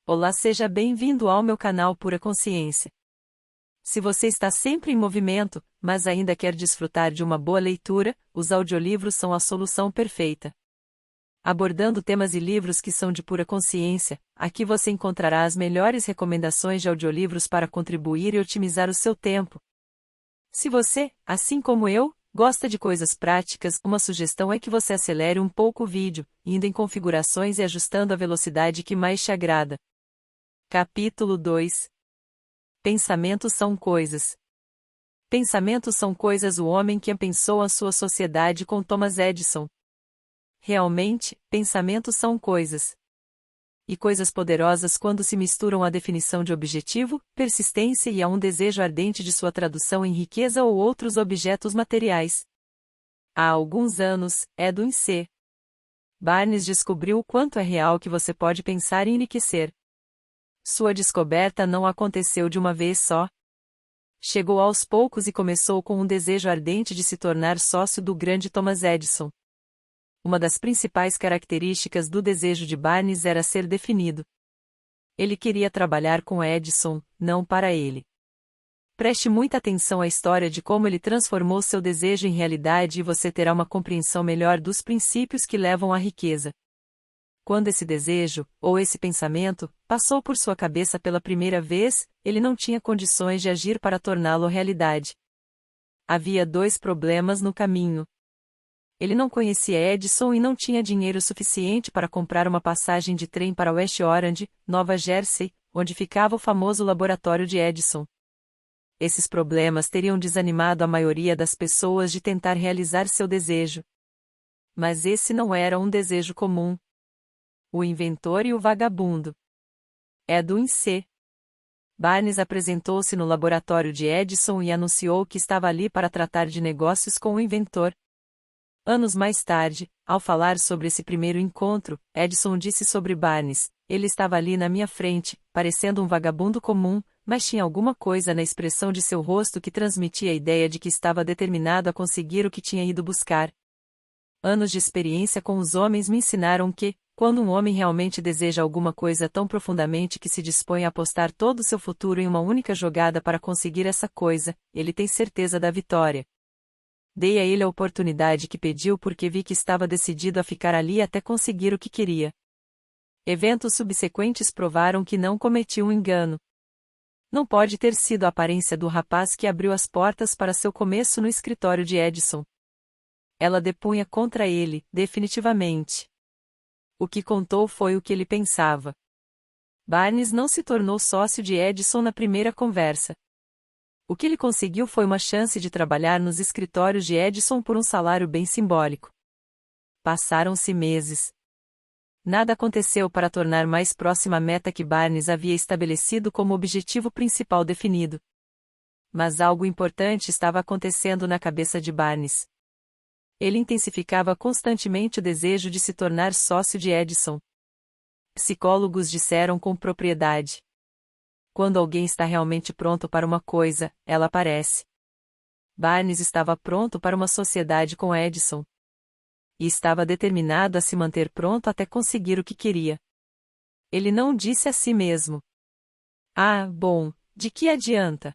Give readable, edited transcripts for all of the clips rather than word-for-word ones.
Olá, seja bem-vindo ao meu canal Pura Consciência. Se você está sempre em movimento, mas ainda quer desfrutar de uma boa leitura, os audiolivros são a solução perfeita. Abordando temas e livros que são de pura consciência, aqui você encontrará as melhores recomendações de audiolivros para contribuir e otimizar o seu tempo. Se você, assim como eu, gosta de coisas práticas, uma sugestão é que você acelere um pouco o vídeo, indo em configurações e ajustando a velocidade que mais te agrada. Capítulo 2. Pensamentos são coisas. Pensamentos são coisas. O homem que pensou a sua sociedade com Thomas Edison. Realmente, pensamentos são coisas. E coisas poderosas quando se misturam à definição de objetivo, persistência e a um desejo ardente de sua tradução em riqueza ou outros objetos materiais. Há alguns anos, Edwin C. Barnes descobriu o quanto é real que você pode pensar em enriquecer. Sua descoberta não aconteceu de uma vez só. Chegou aos poucos e começou com um desejo ardente de se tornar sócio do grande Thomas Edison. Uma das principais características do desejo de Barnes era ser definido. Ele queria trabalhar com Edison, não para ele. Preste muita atenção à história de como ele transformou seu desejo em realidade e você terá uma compreensão melhor dos princípios que levam à riqueza. Quando esse desejo, ou esse pensamento, passou por sua cabeça pela primeira vez, ele não tinha condições de agir para torná-lo realidade. Havia dois problemas no caminho. Ele não conhecia Edison e não tinha dinheiro suficiente para comprar uma passagem de trem para West Orange, Nova Jersey, onde ficava o famoso laboratório de Edison. Esses problemas teriam desanimado a maioria das pessoas de tentar realizar seu desejo. Mas esse não era um desejo comum. O inventor e o vagabundo. Edwin C. Barnes apresentou-se no laboratório de Edison e anunciou que estava ali para tratar de negócios com o inventor. Anos mais tarde, ao falar sobre esse primeiro encontro, Edison disse sobre Barnes: ele estava ali na minha frente, parecendo um vagabundo comum, mas tinha alguma coisa na expressão de seu rosto que transmitia a ideia de que estava determinado a conseguir o que tinha ido buscar. Anos de experiência com os homens me ensinaram que, quando um homem realmente deseja alguma coisa tão profundamente que se dispõe a apostar todo o seu futuro em uma única jogada para conseguir essa coisa, ele tem certeza da vitória. Dei a ele a oportunidade que pediu porque vi que estava decidido a ficar ali até conseguir o que queria. Eventos subsequentes provaram que não cometi um engano. Não pode ter sido a aparência do rapaz que abriu as portas para seu começo no escritório de Edison. Ela depunha contra ele, definitivamente. O que contou foi o que ele pensava. Barnes não se tornou sócio de Edison na primeira conversa. O que ele conseguiu foi uma chance de trabalhar nos escritórios de Edison por um salário bem simbólico. Passaram-se meses. Nada aconteceu para tornar mais próxima a meta que Barnes havia estabelecido como objetivo principal definido. Mas algo importante estava acontecendo na cabeça de Barnes. Ele intensificava constantemente o desejo de se tornar sócio de Edison. Psicólogos disseram com propriedade: quando alguém está realmente pronto para uma coisa, ela aparece. Barnes estava pronto para uma sociedade com Edison. E estava determinado a se manter pronto até conseguir o que queria. Ele não disse a si mesmo: ah, bom, de que adianta?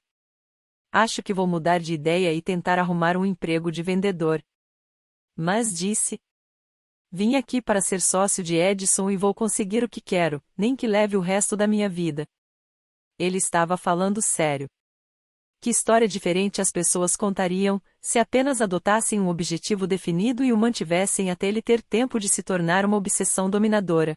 Acho que vou mudar de ideia e tentar arrumar um emprego de vendedor. Mas disse: vim aqui para ser sócio de Edison e vou conseguir o que quero, nem que leve o resto da minha vida. Ele estava falando sério. Que história diferente as pessoas contariam, se apenas adotassem um objetivo definido e o mantivessem até ele ter tempo de se tornar uma obsessão dominadora.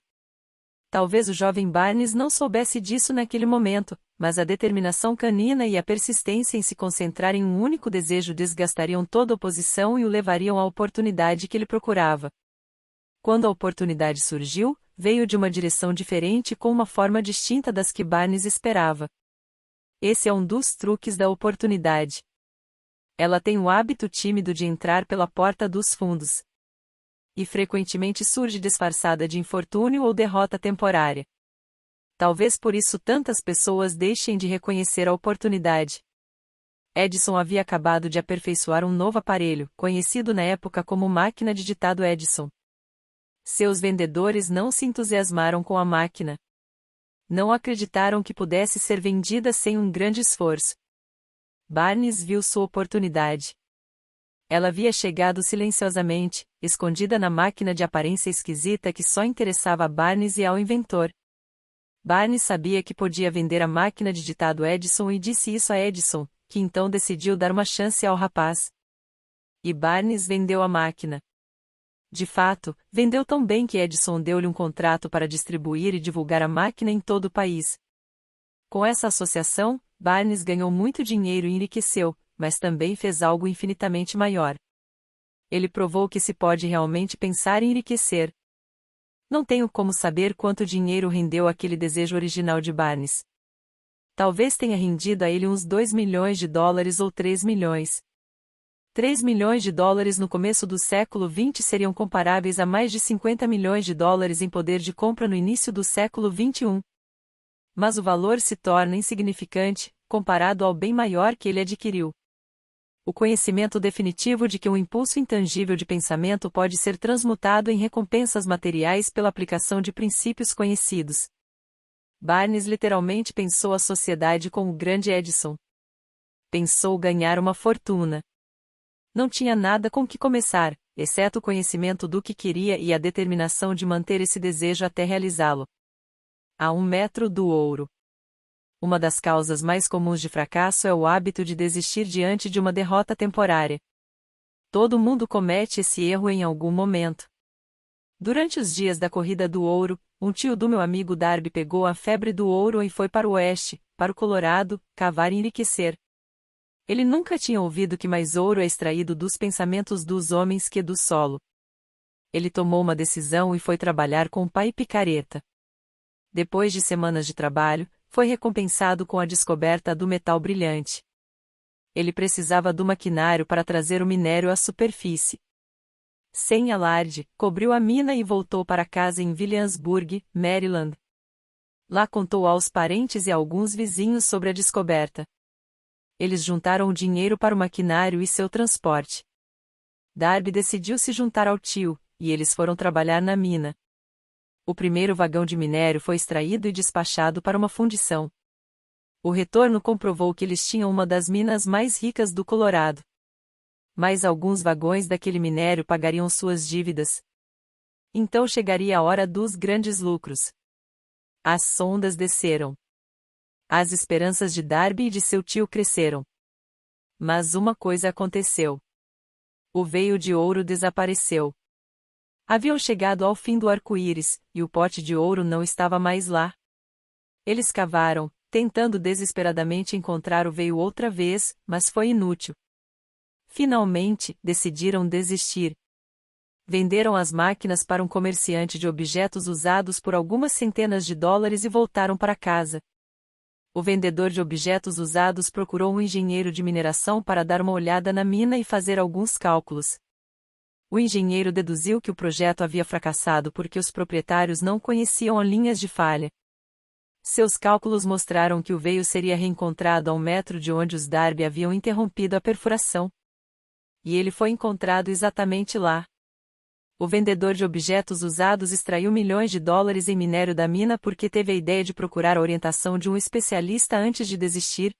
Talvez o jovem Barnes não soubesse disso naquele momento, mas a determinação canina e a persistência em se concentrar em um único desejo desgastariam toda oposição e o levariam à oportunidade que ele procurava. Quando a oportunidade surgiu, veio de uma direção diferente com uma forma distinta das que Barnes esperava. Esse é um dos truques da oportunidade. Ela tem o hábito tímido de entrar pela porta dos fundos. E frequentemente surge disfarçada de infortúnio ou derrota temporária. Talvez por isso tantas pessoas deixem de reconhecer a oportunidade. Edison havia acabado de aperfeiçoar um novo aparelho, conhecido na época como máquina de ditado Edison. Seus vendedores não se entusiasmaram com a máquina. Não acreditaram que pudesse ser vendida sem um grande esforço. Barnes viu sua oportunidade. Ela havia chegado silenciosamente, escondida na máquina de aparência esquisita que só interessava a Barnes e ao inventor. Barnes sabia que podia vender a máquina de ditado Edison e disse isso a Edison, que então decidiu dar uma chance ao rapaz. E Barnes vendeu a máquina. De fato, vendeu tão bem que Edison deu-lhe um contrato para distribuir e divulgar a máquina em todo o país. Com essa associação, Barnes ganhou muito dinheiro e enriqueceu, mas também fez algo infinitamente maior. Ele provou que se pode realmente pensar em enriquecer. Não tenho como saber quanto dinheiro rendeu aquele desejo original de Barnes. Talvez tenha rendido a ele uns 2 milhões de dólares ou 3 milhões. 3 milhões de dólares no começo do século XX seriam comparáveis a mais de 50 milhões de dólares em poder de compra no início do século XXI. Mas o valor se torna insignificante, comparado ao bem maior que ele adquiriu. O conhecimento definitivo de que um impulso intangível de pensamento pode ser transmutado em recompensas materiais pela aplicação de princípios conhecidos. Barnes literalmente pensou a sociedade com o grande Edison. Pensou ganhar uma fortuna. Não tinha nada com que começar, exceto o conhecimento do que queria e a determinação de manter esse desejo até realizá-lo. A 1 metro do ouro. Uma das causas mais comuns de fracasso é o hábito de desistir diante de uma derrota temporária. Todo mundo comete esse erro em algum momento. Durante os dias da corrida do ouro, um tio do meu amigo Darby pegou a febre do ouro e foi para o oeste, para o Colorado, cavar e enriquecer. Ele nunca tinha ouvido que mais ouro é extraído dos pensamentos dos homens que do solo. Ele tomou uma decisão e foi trabalhar com pá e picareta. Depois de semanas de trabalho, foi recompensado com a descoberta do metal brilhante. Ele precisava do maquinário para trazer o minério à superfície. Sem alarde, cobriu a mina e voltou para casa em Williamsburg, Maryland. Lá contou aos parentes e a alguns vizinhos sobre a descoberta. Eles juntaram o dinheiro para o maquinário e seu transporte. Darby decidiu se juntar ao tio, e eles foram trabalhar na mina. O primeiro vagão de minério foi extraído e despachado para uma fundição. O retorno comprovou que eles tinham uma das minas mais ricas do Colorado. Mais alguns vagões daquele minério pagariam suas dívidas. Então chegaria a hora dos grandes lucros. As sondas desceram. As esperanças de Darby e de seu tio cresceram. Mas uma coisa aconteceu. O veio de ouro desapareceu. Haviam chegado ao fim do arco-íris, e o pote de ouro não estava mais lá. Eles cavaram, tentando desesperadamente encontrar o veio outra vez, mas foi inútil. Finalmente, decidiram desistir. Venderam as máquinas para um comerciante de objetos usados por algumas centenas de dólares e voltaram para casa. O vendedor de objetos usados procurou um engenheiro de mineração para dar uma olhada na mina e fazer alguns cálculos. O engenheiro deduziu que o projeto havia fracassado porque os proprietários não conheciam as linhas de falha. Seus cálculos mostraram que o veio seria reencontrado a 1 metro de onde os Darby haviam interrompido a perfuração. E ele foi encontrado exatamente lá. O vendedor de objetos usados extraiu milhões de dólares em minério da mina porque teve a ideia de procurar a orientação de um especialista antes de desistir.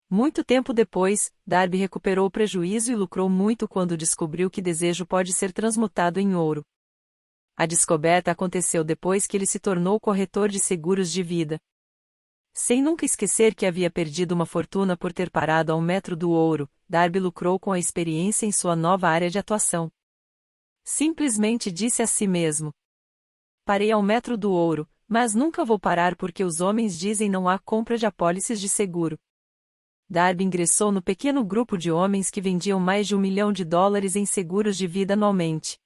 Muito tempo depois, Darby recuperou o prejuízo e lucrou muito quando descobriu que desejo pode ser transmutado em ouro. A descoberta aconteceu depois que ele se tornou corretor de seguros de vida. Sem nunca esquecer que havia perdido uma fortuna por ter parado a 1 metro do ouro, Darby lucrou com a experiência em sua nova área de atuação. Simplesmente disse a si mesmo: parei a 1 metro do ouro, mas nunca vou parar porque os homens dizem não há compra de apólices de seguro. Darby ingressou no pequeno grupo de homens que vendiam mais de $1 milhão em seguros de vida anualmente.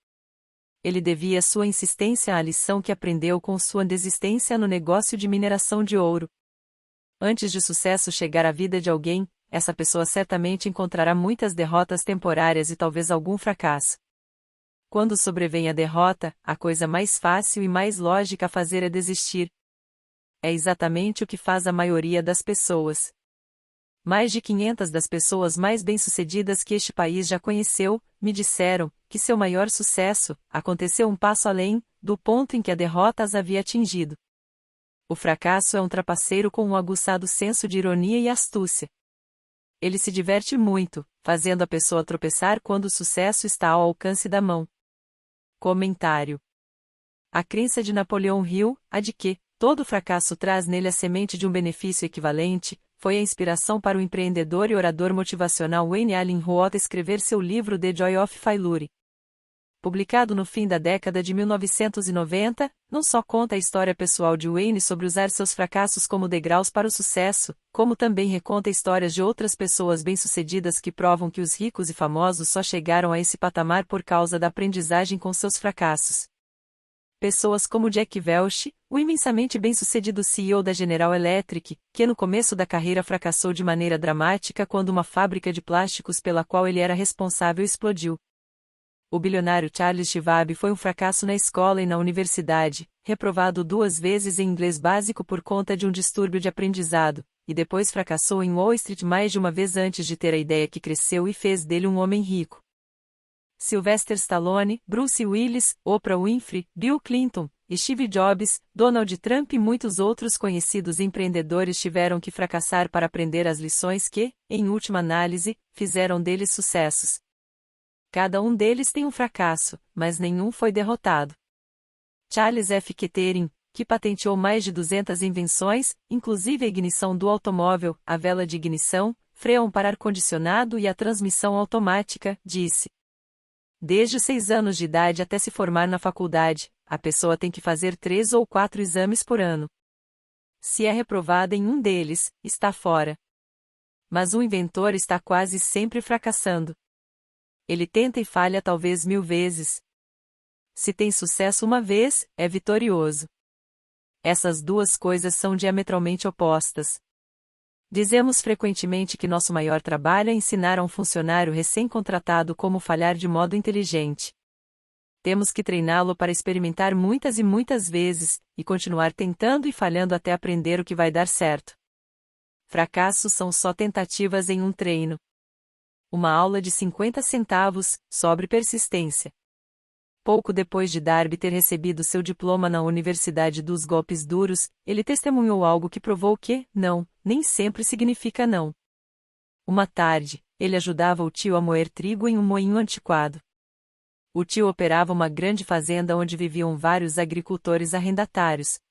Ele devia sua insistência à lição que aprendeu com sua desistência no negócio de mineração de ouro. Antes de sucesso chegar à vida de alguém, essa pessoa certamente encontrará muitas derrotas temporárias e talvez algum fracasso. Quando sobrevém a derrota, a coisa mais fácil e mais lógica a fazer é desistir. É exatamente o que faz a maioria das pessoas. Mais de 500 das pessoas mais bem-sucedidas que este país já conheceu, me disseram que seu maior sucesso aconteceu um passo além do ponto em que a derrota as havia atingido. O fracasso é um trapaceiro com um aguçado senso de ironia e astúcia. Ele se diverte muito, fazendo a pessoa tropeçar quando o sucesso está ao alcance da mão. Comentário. A crença de Napoleão Hill, a de que todo fracasso traz nele a semente de um benefício equivalente, foi a inspiração para o empreendedor e orador motivacional Wayne Allen Roth escrever seu livro The Joy of Failure. Publicado no fim da década de 1990, não só conta a história pessoal de Wayne sobre usar seus fracassos como degraus para o sucesso, como também reconta histórias de outras pessoas bem-sucedidas que provam que os ricos e famosos só chegaram a esse patamar por causa da aprendizagem com seus fracassos. Pessoas como Jack Welch, o imensamente bem-sucedido CEO da General Electric, que no começo da carreira fracassou de maneira dramática quando uma fábrica de plásticos pela qual ele era responsável explodiu. O bilionário Charles Schwab foi um fracasso na escola e na universidade, reprovado 2 vezes em inglês básico por conta de um distúrbio de aprendizado, e depois fracassou em Wall Street mais de uma vez antes de ter a ideia que cresceu e fez dele um homem rico. Sylvester Stallone, Bruce Willis, Oprah Winfrey, Bill Clinton, Steve Jobs, Donald Trump e muitos outros conhecidos empreendedores tiveram que fracassar para aprender as lições que, em última análise, fizeram deles sucessos. Cada um deles tem um fracasso, mas nenhum foi derrotado. Charles F. Kettering, que patenteou mais de 200 invenções, inclusive a ignição do automóvel, a vela de ignição, freio para ar-condicionado e a transmissão automática, disse: desde os 6 anos de idade até se formar na faculdade, a pessoa tem que fazer 3 ou 4 exames por ano. Se é reprovada em um deles, está fora. Mas um inventor está quase sempre fracassando. Ele tenta e falha talvez 1000 vezes. Se tem sucesso uma vez, é vitorioso. Essas duas coisas são diametralmente opostas. Dizemos frequentemente que nosso maior trabalho é ensinar a um funcionário recém-contratado como falhar de modo inteligente. Temos que treiná-lo para experimentar muitas e muitas vezes, e continuar tentando e falhando até aprender o que vai dar certo. Fracassos são só tentativas em um treino. Uma aula de 50 centavos, sobre persistência. Pouco depois de Darby ter recebido seu diploma na Universidade dos Golpes Duros, ele testemunhou algo que provou que, não, nem sempre significa não. Uma tarde, ele ajudava o tio a moer trigo em um moinho antiquado. O tio operava uma grande fazenda onde viviam vários agricultores arrendatários.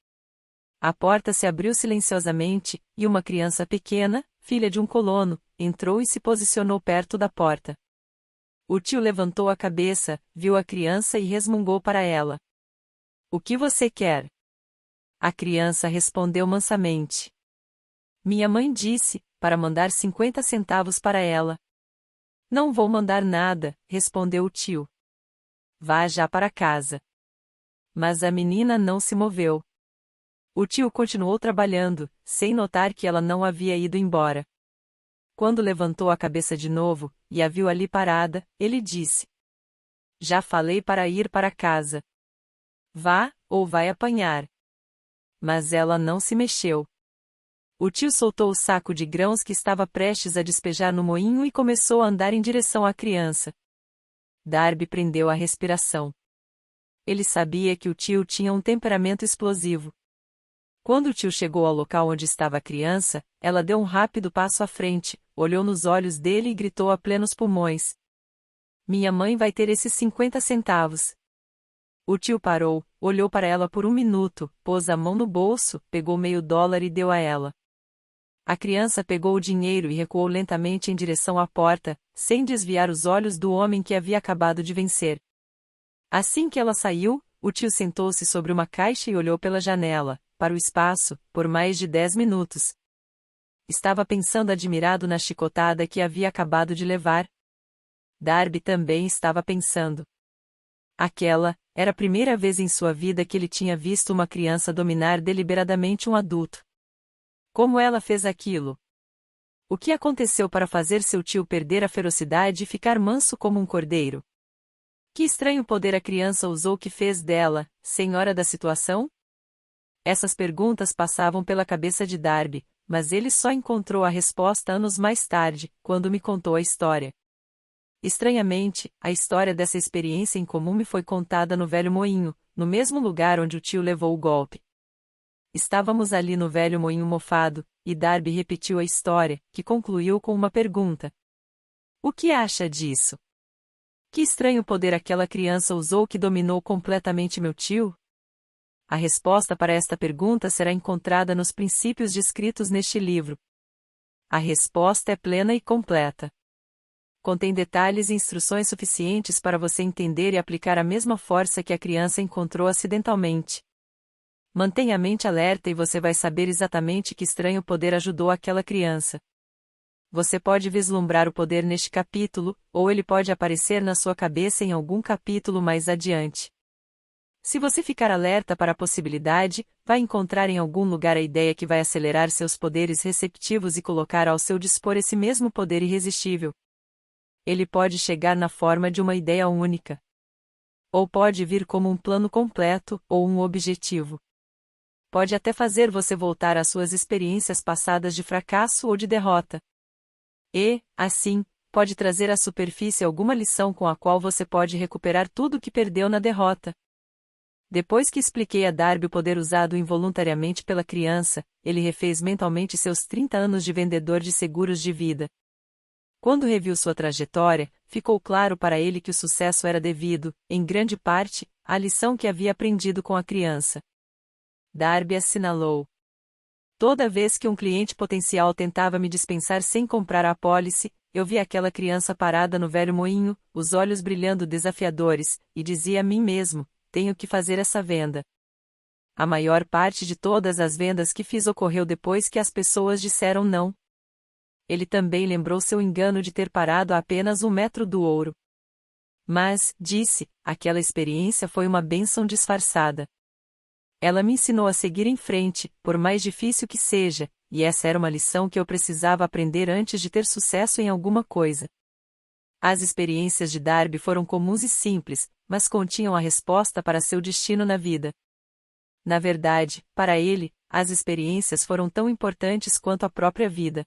A porta se abriu silenciosamente, e uma criança pequena, filha de um colono, entrou e se posicionou perto da porta. O tio levantou a cabeça, viu a criança e resmungou para ela. O que você quer? A criança respondeu mansamente. Minha mãe disse, para mandar 50 centavos para ela. Não vou mandar nada, respondeu o tio. Vá já para casa. Mas a menina não se moveu. O tio continuou trabalhando, sem notar que ela não havia ido embora. Quando levantou a cabeça de novo, e a viu ali parada, ele disse: já falei para ir para casa. Vá, ou vai apanhar. Mas ela não se mexeu. O tio soltou o saco de grãos que estava prestes a despejar no moinho e começou a andar em direção à criança. Darby prendeu a respiração. Ele sabia que o tio tinha um temperamento explosivo. Quando o tio chegou ao local onde estava a criança, ela deu um rápido passo à frente, olhou nos olhos dele e gritou a plenos pulmões: minha mãe vai ter esses 50 centavos. O tio parou, olhou para ela por um minuto, pôs a mão no bolso, pegou $0,5 e deu a ela. A criança pegou o dinheiro e recuou lentamente em direção à porta, sem desviar os olhos do homem que havia acabado de vencer. Assim que ela saiu, o tio sentou-se sobre uma caixa e olhou pela janela, para o espaço, por mais de 10 minutos. Estava pensando admirado na chicotada que havia acabado de levar. Darby também estava pensando. Aquela era a primeira vez em sua vida que ele tinha visto uma criança dominar deliberadamente um adulto. Como ela fez aquilo? O que aconteceu para fazer seu tio perder a ferocidade e ficar manso como um cordeiro? Que estranho poder a criança usou que fez dela, senhora da situação? Essas perguntas passavam pela cabeça de Darby, mas ele só encontrou a resposta anos mais tarde, quando me contou a história. Estranhamente, a história dessa experiência incomum me foi contada no velho moinho, no mesmo lugar onde o tio levou o golpe. Estávamos ali no velho moinho mofado, e Darby repetiu a história, que concluiu com uma pergunta. O que acha disso? Que estranho poder aquela criança usou que dominou completamente meu tio? A resposta para esta pergunta será encontrada nos princípios descritos neste livro. A resposta é plena e completa. Contém detalhes e instruções suficientes para você entender e aplicar a mesma força que a criança encontrou acidentalmente. Mantenha a mente alerta e você vai saber exatamente que estranho poder ajudou aquela criança. Você pode vislumbrar o poder neste capítulo, ou ele pode aparecer na sua cabeça em algum capítulo mais adiante. Se você ficar alerta para a possibilidade, vai encontrar em algum lugar a ideia que vai acelerar seus poderes receptivos e colocar ao seu dispor esse mesmo poder irresistível. Ele pode chegar na forma de uma ideia única. Ou pode vir como um plano completo, ou um objetivo. Pode até fazer você voltar às suas experiências passadas de fracasso ou de derrota. E, assim, pode trazer à superfície alguma lição com a qual você pode recuperar tudo o que perdeu na derrota. Depois que expliquei a Darby o poder usado involuntariamente pela criança, ele refez mentalmente seus 30 anos de vendedor de seguros de vida. Quando reviu sua trajetória, ficou claro para ele que o sucesso era devido, em grande parte, à lição que havia aprendido com a criança. Darby assinalou. Toda vez que um cliente potencial tentava me dispensar sem comprar a apólice, eu via aquela criança parada no velho moinho, os olhos brilhando desafiadores, e dizia a mim mesmo, tenho que fazer essa venda. A maior parte de todas as vendas que fiz ocorreu depois que as pessoas disseram não. Ele também lembrou seu engano de ter parado a apenas 1 metro do ouro. Mas, disse, aquela experiência foi uma bênção disfarçada. Ela me ensinou a seguir em frente, por mais difícil que seja, e essa era uma lição que eu precisava aprender antes de ter sucesso em alguma coisa. As experiências de Darby foram comuns e simples, mas continham a resposta para seu destino na vida. Na verdade, para ele, as experiências foram tão importantes quanto a própria vida.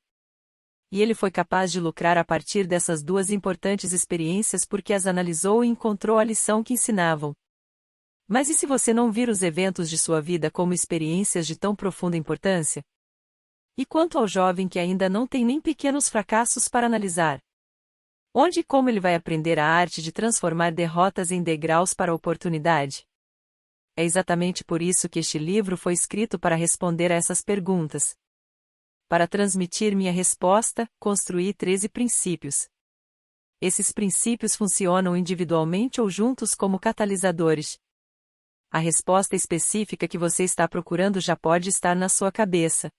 E ele foi capaz de lucrar a partir dessas duas importantes experiências porque as analisou e encontrou a lição que ensinavam. Mas e se você não vir os eventos de sua vida como experiências de tão profunda importância? E quanto ao jovem que ainda não tem nem pequenos fracassos para analisar? Onde e como ele vai aprender a arte de transformar derrotas em degraus para a oportunidade? É exatamente por isso que este livro foi escrito para responder a essas perguntas. Para transmitir minha resposta, construí 13 princípios. Esses princípios funcionam individualmente ou juntos como catalisadores. A resposta específica que você está procurando já pode estar na sua cabeça.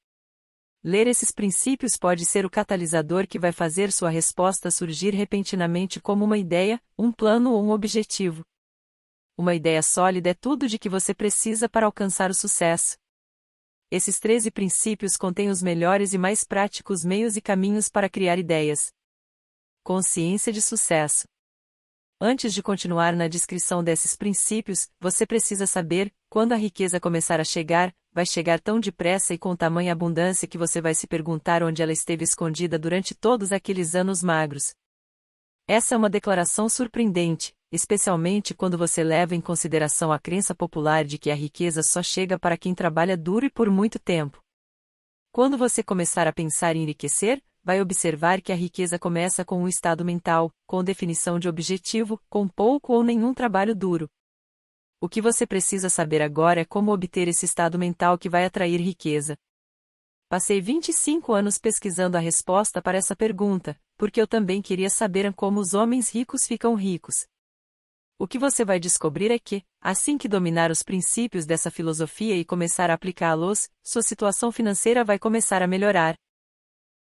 Ler esses princípios pode ser o catalisador que vai fazer sua resposta surgir repentinamente como uma ideia, um plano ou um objetivo. Uma ideia sólida é tudo de que você precisa para alcançar o sucesso. Esses 13 princípios contêm os melhores e mais práticos meios e caminhos para criar ideias. Consciência de sucesso. Antes de continuar na descrição desses princípios, você precisa saber, quando a riqueza começar a chegar, vai chegar tão depressa e com tamanha abundância que você vai se perguntar onde ela esteve escondida durante todos aqueles anos magros. Essa é uma declaração surpreendente, especialmente quando você leva em consideração a crença popular de que a riqueza só chega para quem trabalha duro e por muito tempo. Quando você começar a pensar em enriquecer, vai observar que a riqueza começa com um estado mental, com definição de objetivo, com pouco ou nenhum trabalho duro. O que você precisa saber agora é como obter esse estado mental que vai atrair riqueza. Passei 25 anos pesquisando a resposta para essa pergunta, porque eu também queria saber como os homens ricos ficam ricos. O que você vai descobrir é que, assim que dominar os princípios dessa filosofia e começar a aplicá-los, sua situação financeira vai começar a melhorar.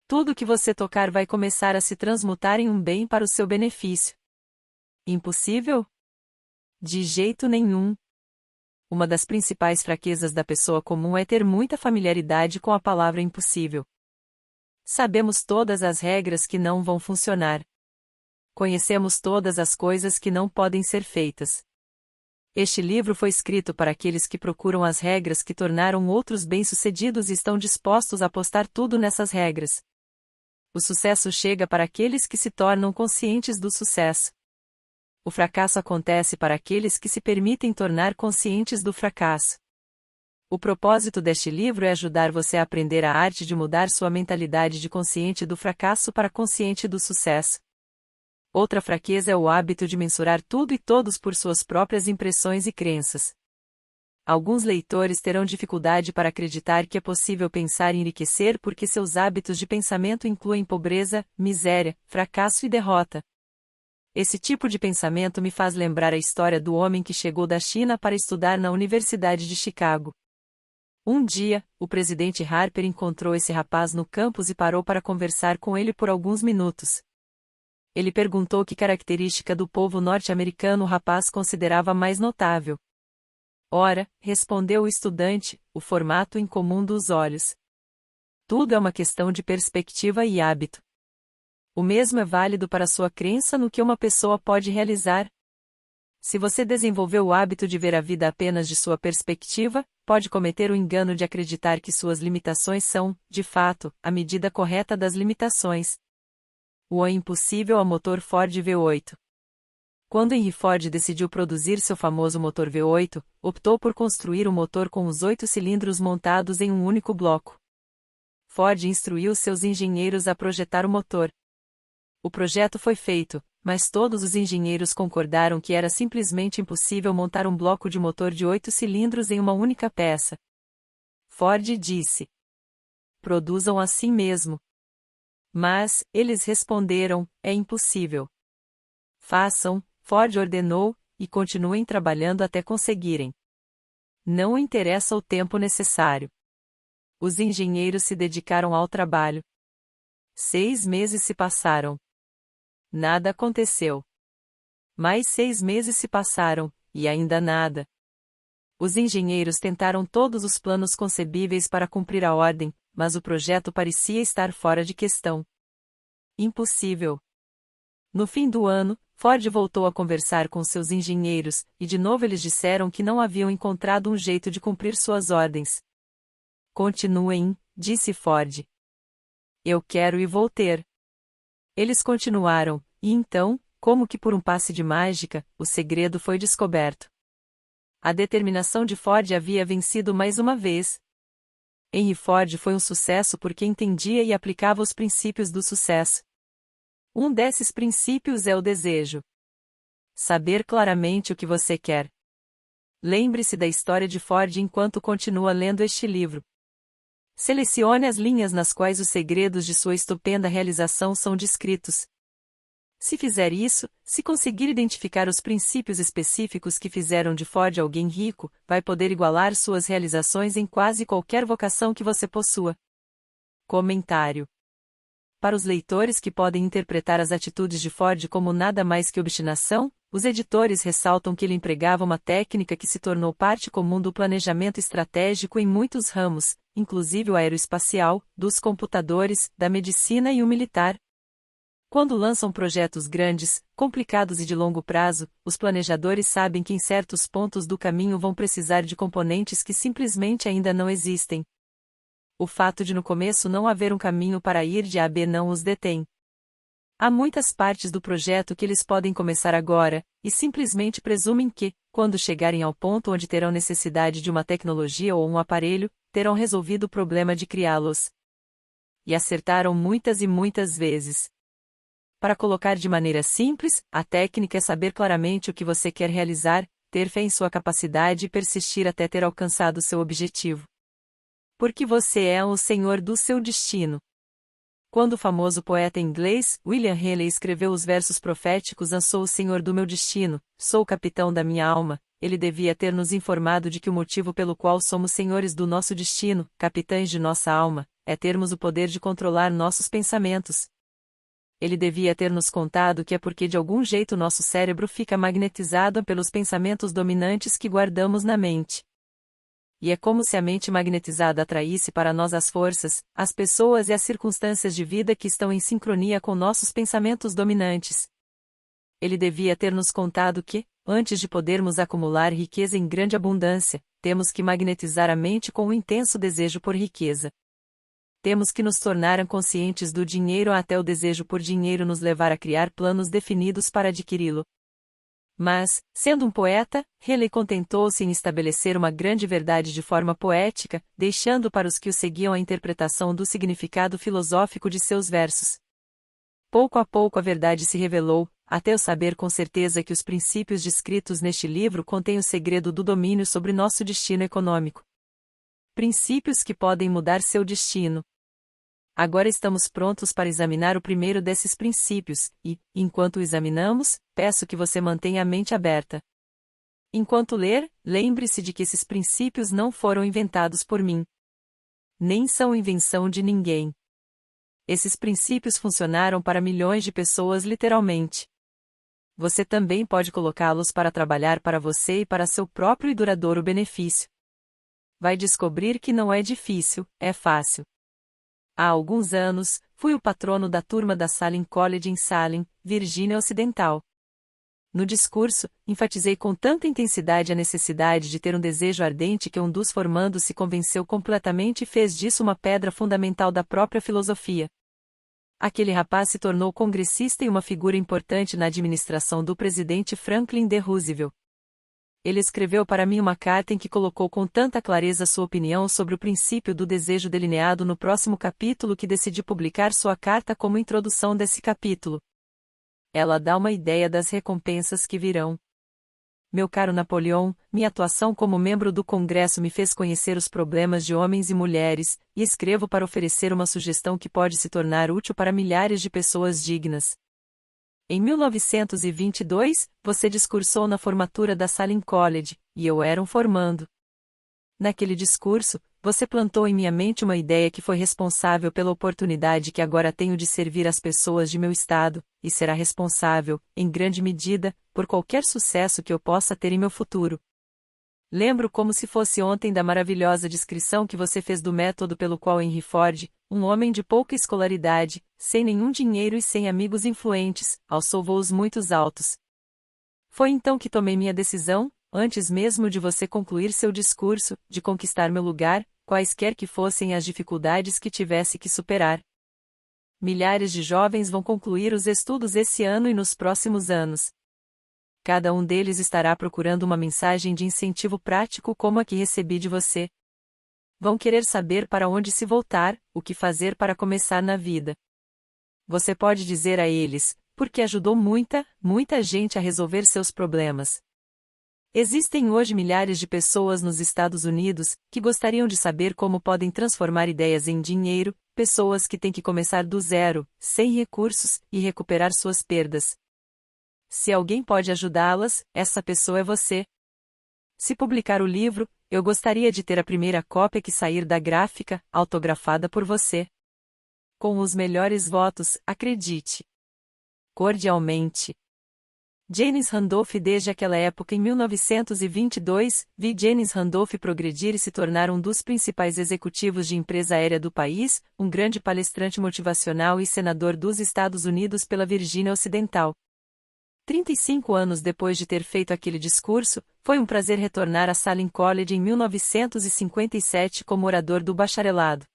Tudo que você tocar vai começar a se transmutar em um bem para o seu benefício. Impossível? De jeito nenhum. Uma das principais fraquezas da pessoa comum é ter muita familiaridade com a palavra impossível. Sabemos todas as regras que não vão funcionar. Conhecemos todas as coisas que não podem ser feitas. Este livro foi escrito para aqueles que procuram as regras que tornaram outros bem-sucedidos e estão dispostos a apostar tudo nessas regras. O sucesso chega para aqueles que se tornam conscientes do sucesso. O fracasso acontece para aqueles que se permitem tornar conscientes do fracasso. O propósito deste livro é ajudar você a aprender a arte de mudar sua mentalidade de consciente do fracasso para consciente do sucesso. Outra fraqueza é o hábito de mensurar tudo e todos por suas próprias impressões e crenças. Alguns leitores terão dificuldade para acreditar que é possível pensar em enriquecer porque seus hábitos de pensamento incluem pobreza, miséria, fracasso e derrota. Esse tipo de pensamento me faz lembrar a história do homem que chegou da China para estudar na Universidade de Chicago. Um dia, o presidente Harper encontrou esse rapaz no campus e parou para conversar com ele por alguns minutos. Ele perguntou que característica do povo norte-americano o rapaz considerava mais notável. Ora, respondeu o estudante, o formato incomum dos olhos. Tudo é uma questão de perspectiva e hábito. O mesmo é válido para sua crença no que uma pessoa pode realizar. Se você desenvolveu o hábito de ver a vida apenas de sua perspectiva, pode cometer o engano de acreditar que suas limitações são, de fato, a medida correta das limitações. O impossível a motor Ford V8. Quando Henry Ford decidiu produzir seu famoso motor V8, optou por construir o motor com os 8 cilindros montados em um único bloco. Ford instruiu seus engenheiros a projetar o motor. O projeto foi feito, mas todos os engenheiros concordaram que era simplesmente impossível montar um bloco de motor de 8 cilindros em uma única peça. Ford disse: "Produzam assim mesmo." Mas, eles responderam: "É impossível." "Façam", Ford ordenou, "e continuem trabalhando até conseguirem. Não interessa o tempo necessário." Os engenheiros se dedicaram ao trabalho. 6 meses se passaram. Nada aconteceu. Mais 6 meses se passaram, e ainda nada. Os engenheiros tentaram todos os planos concebíveis para cumprir a ordem, mas o projeto parecia estar fora de questão. Impossível. No fim do ano, Ford voltou a conversar com seus engenheiros, e de novo eles disseram que não haviam encontrado um jeito de cumprir suas ordens. "Continuem", disse Ford. "Eu quero e vou ter." Eles continuaram, e então, como que por um passe de mágica, o segredo foi descoberto. A determinação de Ford havia vencido mais uma vez. Henry Ford foi um sucesso porque entendia e aplicava os princípios do sucesso. Um desses princípios é o desejo. Saber claramente o que você quer. Lembre-se da história de Ford enquanto continua lendo este livro. Selecione as linhas nas quais os segredos de sua estupenda realização são descritos. Se fizer isso, se conseguir identificar os princípios específicos que fizeram de Ford alguém rico, vai poder igualar suas realizações em quase qualquer vocação que você possua. Comentário. Para os leitores que podem interpretar as atitudes de Ford como nada mais que obstinação, os editores ressaltam que ele empregava uma técnica que se tornou parte comum do planejamento estratégico em muitos ramos, inclusive o aeroespacial, dos computadores, da medicina e o militar. Quando lançam projetos grandes, complicados e de longo prazo, os planejadores sabem que em certos pontos do caminho vão precisar de componentes que simplesmente ainda não existem. O fato de no começo não haver um caminho para ir de A a B não os detém. Há muitas partes do projeto que eles podem começar agora, e simplesmente presumem que, quando chegarem ao ponto onde terão necessidade de uma tecnologia ou um aparelho, terão resolvido o problema de criá-los. E acertaram muitas e muitas vezes. Para colocar de maneira simples, a técnica é saber claramente o que você quer realizar, ter fé em sua capacidade e persistir até ter alcançado seu objetivo. Porque você é o senhor do seu destino. Quando o famoso poeta inglês, William Henley, escreveu os versos proféticos "Sou o senhor do meu destino, sou o capitão da minha alma", ele devia ter nos informado de que o motivo pelo qual somos senhores do nosso destino, capitães de nossa alma, é termos o poder de controlar nossos pensamentos. Ele devia ter nos contado que é porque de algum jeito nosso cérebro fica magnetizado pelos pensamentos dominantes que guardamos na mente. E é como se a mente magnetizada atraísse para nós as forças, as pessoas e as circunstâncias de vida que estão em sincronia com nossos pensamentos dominantes. Ele devia ter nos contado que, antes de podermos acumular riqueza em grande abundância, temos que magnetizar a mente com um intenso desejo por riqueza. Temos que nos tornar conscientes do dinheiro até o desejo por dinheiro nos levar a criar planos definidos para adquiri-lo. Mas, sendo um poeta, Haley contentou-se em estabelecer uma grande verdade de forma poética, deixando para os que o seguiam a interpretação do significado filosófico de seus versos. Pouco a pouco a verdade se revelou, até eu saber com certeza que os princípios descritos neste livro contêm o segredo do domínio sobre nosso destino econômico. Princípios que podem mudar seu destino. Agora estamos prontos para examinar o primeiro desses princípios, e, enquanto o examinamos, peço que você mantenha a mente aberta. Enquanto ler, lembre-se de que esses princípios não foram inventados por mim. Nem são invenção de ninguém. Esses princípios funcionaram para milhões de pessoas literalmente. Você também pode colocá-los para trabalhar para você e para seu próprio e duradouro benefício. Vai descobrir que não é difícil, é fácil. Há alguns anos, fui o patrono da turma da Salem College em Salem, Virgínia Ocidental. No discurso, enfatizei com tanta intensidade a necessidade de ter um desejo ardente que um dos formandos se convenceu completamente e fez disso uma pedra fundamental da própria filosofia. Aquele rapaz se tornou congressista e uma figura importante na administração do presidente Franklin D. Roosevelt. Ele escreveu para mim uma carta em que colocou com tanta clareza sua opinião sobre o princípio do desejo delineado no próximo capítulo que decidi publicar sua carta como introdução desse capítulo. Ela dá uma ideia das recompensas que virão. Meu caro Napoleão, minha atuação como membro do Congresso me fez conhecer os problemas de homens e mulheres, e escrevo para oferecer uma sugestão que pode se tornar útil para milhares de pessoas dignas. Em 1922, você discursou na formatura da Salem College, e eu era um formando. Naquele discurso, você plantou em minha mente uma ideia que foi responsável pela oportunidade que agora tenho de servir as pessoas de meu estado, e será responsável, em grande medida, por qualquer sucesso que eu possa ter em meu futuro. Lembro como se fosse ontem da maravilhosa descrição que você fez do método pelo qual Henry Ford, um homem de pouca escolaridade, sem nenhum dinheiro e sem amigos influentes, alçou voos muito altos. Foi então que tomei minha decisão, antes mesmo de você concluir seu discurso, de conquistar meu lugar, quaisquer que fossem as dificuldades que tivesse que superar. Milhares de jovens vão concluir os estudos esse ano e nos próximos anos. Cada um deles estará procurando uma mensagem de incentivo prático como a que recebi de você. Vão querer saber para onde se voltar, o que fazer para começar na vida. Você pode dizer a eles, porque ajudou muita gente a resolver seus problemas. Existem hoje milhares de pessoas nos Estados Unidos que gostariam de saber como podem transformar ideias em dinheiro, pessoas que têm que começar do zero, sem recursos, e recuperar suas perdas. Se alguém pode ajudá-las, essa pessoa é você. Se publicar o livro, eu gostaria de ter a primeira cópia que sair da gráfica, autografada por você. Com os melhores votos, acredite. Cordialmente. James Randolph. Desde aquela época em 1922, vi James Randolph progredir e se tornar um dos principais executivos de empresa aérea do país, um grande palestrante motivacional e senador dos Estados Unidos pela Virgínia Ocidental. 35 anos depois de ter feito aquele discurso, foi um prazer retornar à Salem College em 1957 como orador do bacharelado.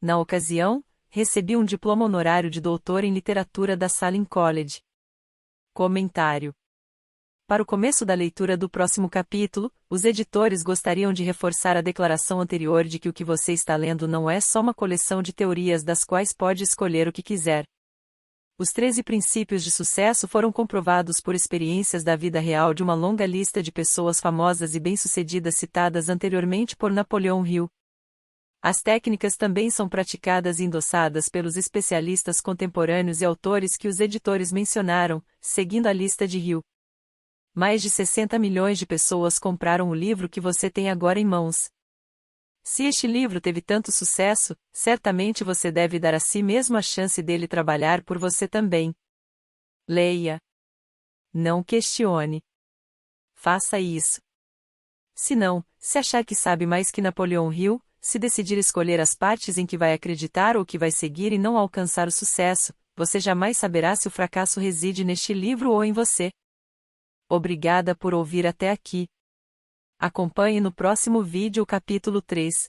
Na ocasião, recebi um diploma honorário de doutor em literatura da Salem College. Comentário. Para o começo da leitura do próximo capítulo, os editores gostariam de reforçar a declaração anterior de que o que você está lendo não é só uma coleção de teorias das quais pode escolher o que quiser. Os 13 princípios de sucesso foram comprovados por experiências da vida real de uma longa lista de pessoas famosas e bem-sucedidas citadas anteriormente por Napoleão Hill. As técnicas também são praticadas e endossadas pelos especialistas contemporâneos e autores que os editores mencionaram, seguindo a lista de Hill. Mais de 60 milhões de pessoas compraram o livro que você tem agora em mãos. Se este livro teve tanto sucesso, certamente você deve dar a si mesmo a chance dele trabalhar por você também. Leia. Não questione. Faça isso. Se não, se achar que sabe mais que Napoleão Hill, se decidir escolher as partes em que vai acreditar ou que vai seguir e não alcançar o sucesso, você jamais saberá se o fracasso reside neste livro ou em você. Obrigada por ouvir até aqui. Acompanhe no próximo vídeo o capítulo 3.